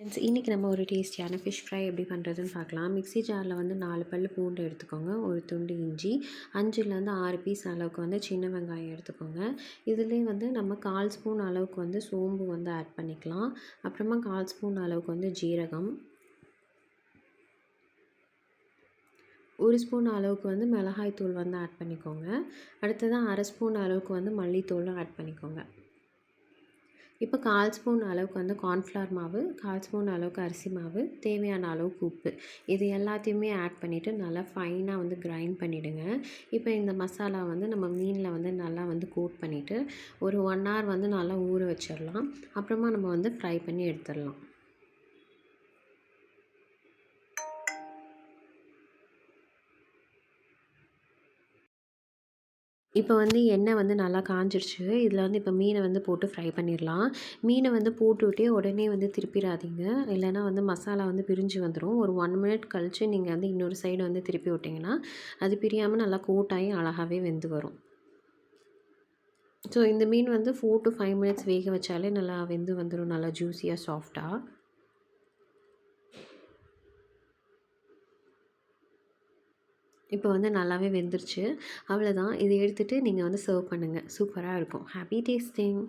Friends, இன்றைக்கி நம்ம ஒரு டேஸ்டியான ஃபிஷ் ஃப்ரை எப்படி பண்ணுறதுன்னு பார்க்கலாம். மிக்ஸி ஜாரில் வந்து 4 பல் பூண்டு எடுத்துக்கோங்க, ஒரு துண்டு இஞ்சி, 5லேருந்து 6 பீஸ் அளவுக்கு வந்து சின்ன வெங்காயம் எடுத்துக்கோங்க. இதுலேயே வந்து நம்ம 1/4 ஸ்பூன் அளவுக்கு வந்து சோம்பு வந்து ஆட் பண்ணிக்கலாம். அப்புறமா 1/4 ஸ்பூன் அளவுக்கு வந்து ஜீரகம், 1 ஸ்பூன் அளவுக்கு வந்து மிளகாய் தூள் வந்து ஆட் பண்ணிக்கோங்க. அடுத்ததான் 1/2 ஸ்பூன் அளவுக்கு வந்து மல்லித்தூளும் ஆட் பண்ணிக்கோங்க. இப்போ 1/4 ஸ்பூன் அளவுக்கு வந்து கார்ன்ஃப்ளவர் மாவு, 1/4 ஸ்பூன் அளவுக்கு அரிசி மாவு, தேவையான அளவுக்கு உப்பு, இது எல்லாத்தையுமே ஆட் பண்ணிவிட்டு நல்லா ஃபைனாக வந்து கிரைண்ட் பண்ணிவிடுங்க. இப்போ இந்த மசாலா வந்து நம்ம மீனில் வந்து நல்லா வந்து கோட் பண்ணிவிட்டு ஒரு 1 ஹவர் வந்து நல்லா ஊற வச்சிடலாம். அப்புறமா நம்ம வந்து ஃப்ரை பண்ணி எடுத்துடலாம். இப்போ வந்து எண்ணெய் வந்து நல்லா காஞ்சிருச்சு. இதில் வந்து இப்போ மீனை வந்து போட்டு ஃப்ரை பண்ணிடலாம். மீனை வந்து போட்டுவிட்டே உடனே வந்து திருப்பிடாதீங்க. இல்லைன்னா வந்து மசாலா வந்து பிரிஞ்சு வந்துடும். ஒரு 1 மினிட் கழித்து நீங்கள் வந்து இன்னொரு சைடு வந்து திருப்பி விட்டிங்கன்னா அது பிரியாமல் நல்லா கோட்டாகி அழகாகவே வெந்து வரும். ஸோ இந்த மீன் வந்து 4 to 5 மினிட்ஸ் வேக வச்சாலே நல்லா வெந்து வந்துடும், நல்லா ஜூஸியாக சாஃப்டாக. இப்போ வந்து நல்லாவே வெந்துருச்சு. அவ்வளோதான். இதை எடுத்துகிட்டு நீங்கள் வந்து சர்வ் பண்ணுங்கள். சூப்பராக இருக்கும். Happy tasting.